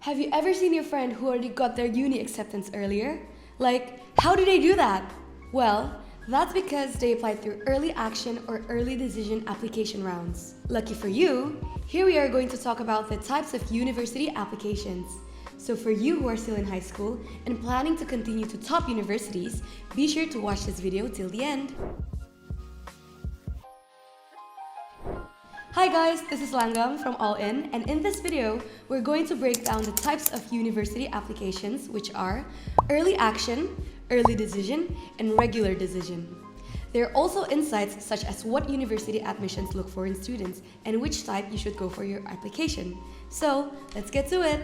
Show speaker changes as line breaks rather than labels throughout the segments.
Have you ever seen your friend who already got their uni acceptance earlier? Like, how do they do that? Well, that's because they applied through early action or early decision application rounds. Lucky for you, here we are going to talk about the types of university applications. So for you who are still in high school and planning to continue to top universities, be sure to watch this video till the end. Hi guys, this is Langgam from All In, and in this video, we're going to break down the types of university applications, which are early action, early decision, and regular decision. There are also insights such as what university admissions look for in students and which type you should go for your application. So, let's get to it!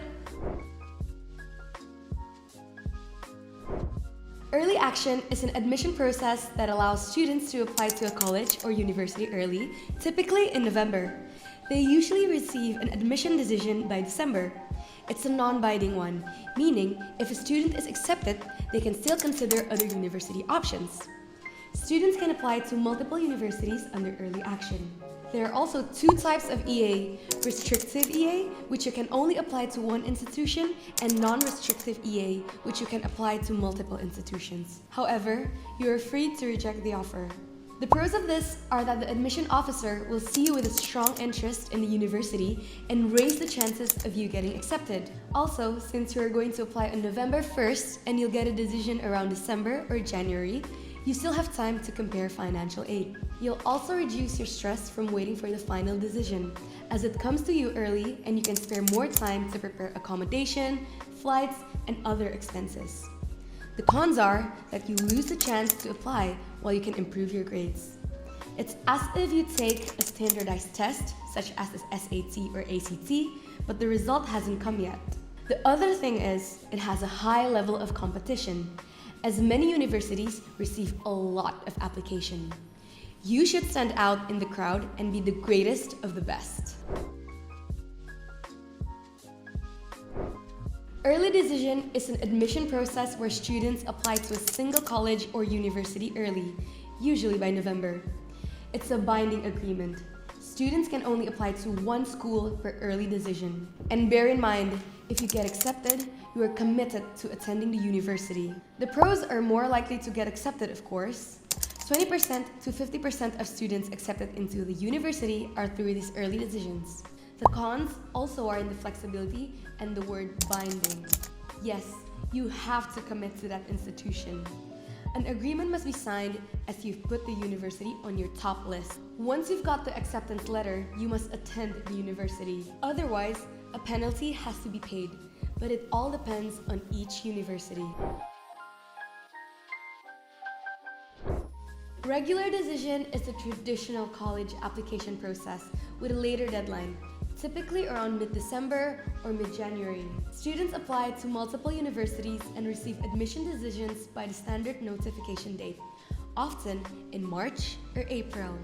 Early action is an admission process that allows students to apply to a college or university early, typically in November. They usually receive an admission decision by December. It's a non-binding one, meaning if a student is accepted, they can still consider other university options. Students can apply to multiple universities under early action. There are also two types of EA, restrictive EA, which you can only apply to one institution, and non-restrictive EA, which you can apply to multiple institutions. However, you are free to reject the offer. The pros of this are that the admission officer will see you with a strong interest in the university and raise the chances of you getting accepted. Also, since you are going to apply on November 1st and you'll get a decision around December or January, you still have time to compare financial aid. You'll also reduce your stress from waiting for the final decision, as it comes to you early and you can spare more time to prepare accommodation, flights, and other expenses. The cons are that you lose the chance to apply while you can improve your grades. It's as if you take a standardized test, such as the SAT or ACT, but the result hasn't come yet. The other thing is, it has a high level of competition, as many universities receive a lot of application. You should stand out in the crowd and be the greatest of the best. Early decision is an admission process where students apply to a single college or university early, usually by November. It's a binding agreement. Students can only apply to one school for early decision. And bear in mind, if you get accepted, you are committed to attending the university. The pros are more likely to get accepted, of course. 20% to 50% of students accepted into the university are through these early decisions. The cons also are in the flexibility and the word binding. Yes, you have to commit to that institution. An agreement must be signed as you've put the university on your top list. Once you've got the acceptance letter, you must attend the university. Otherwise, a penalty has to be paid, but it all depends on each university. Regular decision is the traditional college application process with a later deadline, typically around mid-December or mid-January. Students apply to multiple universities and receive admission decisions by the standard notification date, often in March or April.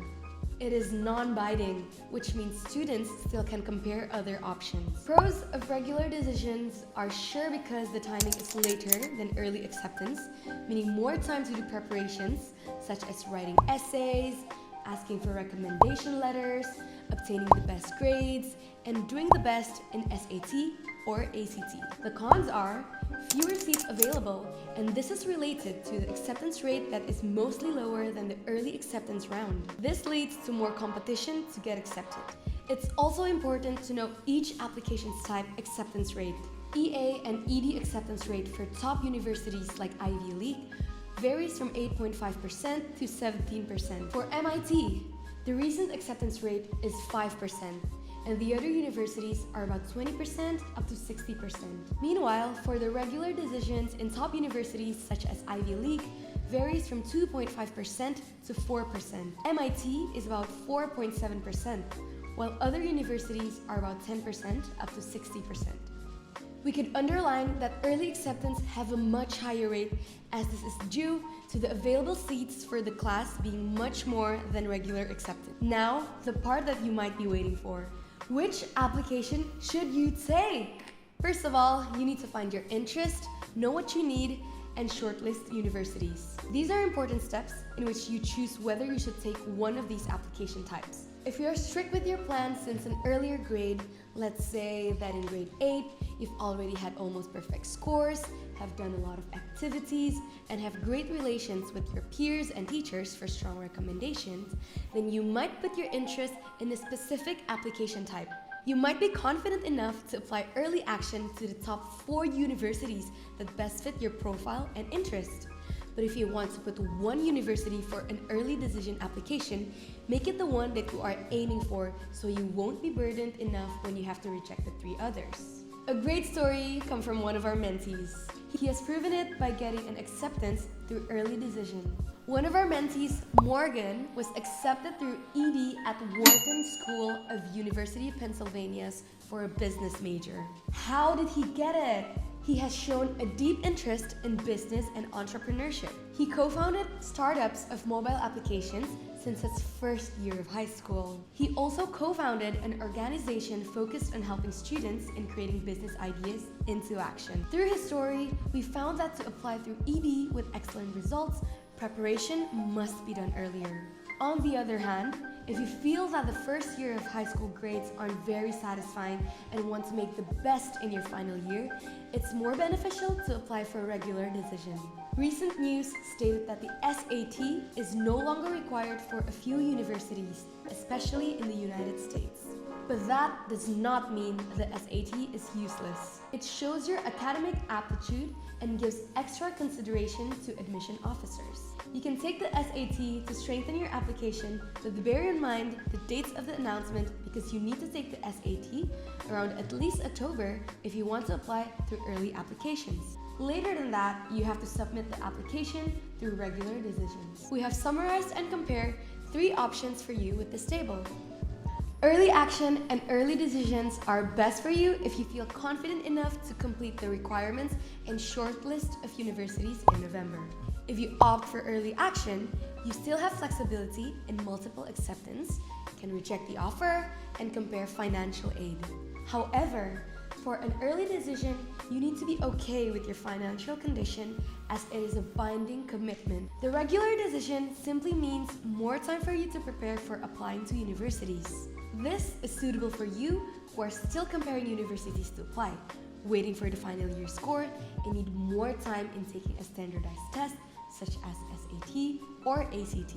It is non-binding, which means students still can compare other options. Pros of regular decisions are sure because the timing is later than early acceptance, meaning more time to do preparations, such as writing essays, asking for recommendation letters, obtaining the best grades, and doing the best in SAT or ACT. The cons are fewer seats available, and this is related to the acceptance rate that is mostly lower than the early acceptance round. This leads to more competition to get accepted. It's also important to know each application's type acceptance rate. EA and ED acceptance rate for top universities like Ivy League varies from 8.5% to 17%. For MIT, the recent acceptance rate is 5%, and the other universities are about 20% up to 60%. Meanwhile, for the regular decisions in top universities such as Ivy League, varies from 2.5% to 4%. MIT is about 4.7%, while other universities are about 10% up to 60%. We could underline that early acceptance have a much higher rate, as this is due to the available seats for the class being much more than regular acceptance. Now, the part that you might be waiting for. Which application should you take? First of all, you need to find your interest, know what you need, and shortlist universities. These are important steps in which you choose whether you should take one of these application types. If you're strict with your plan since an earlier grade, let's say that in grade 8, you've already had almost perfect scores, have done a lot of activities, and have great relations with your peers and teachers for strong recommendations, then you might put your interest in a specific application type. You might be confident enough to apply early action to the top 4 universities that best fit your profile and interest. But if you want to put one university for an early decision application, make it the one that you are aiming for so you won't be burdened enough when you have to reject the 3 others. A great story comes from one of our mentees. He has proven it by getting an acceptance through early decision. One of our mentees, Morgan, was accepted through ED at Wharton School of University of Pennsylvania's for a business major. How did he get it? He has shown a deep interest in business and entrepreneurship. He co-founded startups of mobile applications since his first year of high school. He also co-founded an organization focused on helping students in creating business ideas into action. Through his story, we found that to apply through ED with excellent results, preparation must be done earlier. On the other hand, if you feel that the first year of high school grades aren't very satisfying and want to make the best in your final year, it's more beneficial to apply for a regular decision. Recent news stated that the SAT is no longer required for a few universities, especially in the United States. But that does not mean the SAT is useless. It shows your academic aptitude and gives extra consideration to admission officers. You can take the SAT to strengthen your application, but bear in mind the dates of the announcement because you need to take the SAT around at least October if you want to apply through early applications. Later than that, you have to submit the application through regular decisions. We have summarized and compared 3 options for you with this table. Early action and early decisions are best for you if you feel confident enough to complete the requirements and shortlist of universities in November. If you opt for early action, you still have flexibility in multiple acceptance, can reject the offer, and compare financial aid. However, for an early decision, you need to be okay with your financial condition as it is a binding commitment. The regular decision simply means more time for you to prepare for applying to universities. This is suitable for you who are still comparing universities to apply, waiting for the final year score, and need more time in taking a standardized test such as SAT or ACT.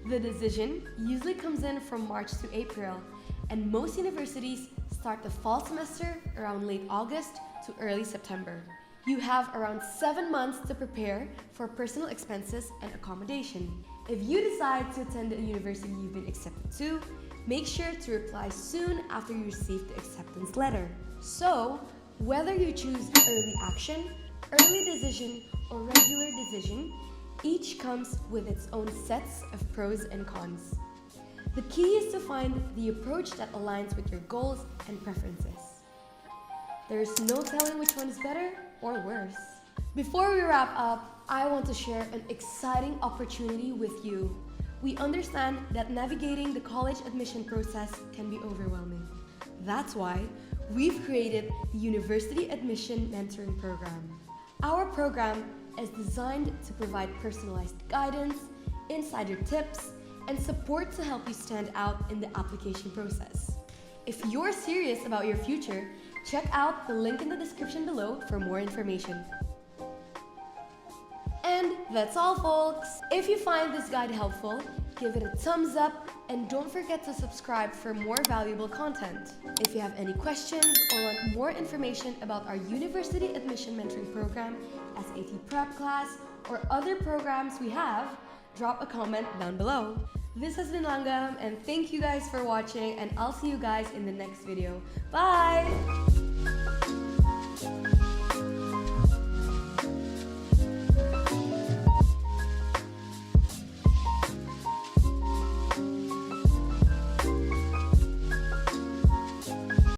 The decision usually comes in from March to April, and most universities start the fall semester around late August to early September. You have around 7 months to prepare for personal expenses and accommodation. If you decide to attend a university you've been accepted to, make sure to reply soon after you receive the acceptance letter. So, whether you choose early action, early decision, or regular decision, each comes with its own sets of pros and cons. The key is to find the approach that aligns with your goals and preferences. There is no telling which one is better or worse. Before we wrap up, I want to share an exciting opportunity with you. We understand that navigating the college admission process can be overwhelming. That's why we've created the University Admission Mentoring Program. Our program is designed to provide personalized guidance, insider tips, and support to help you stand out in the application process. If you're serious about your future, check out the link in the description below for more information. And that's all, folks! If you find this guide helpful, give it a thumbs up and don't forget to subscribe for more valuable content. If you have any questions or want more information about our University Admission Mentoring Program, SAT Prep class, or other programs we have, drop a comment down below. This has been Langgam, and thank you guys for watching, and I'll see you guys in the next video. Bye!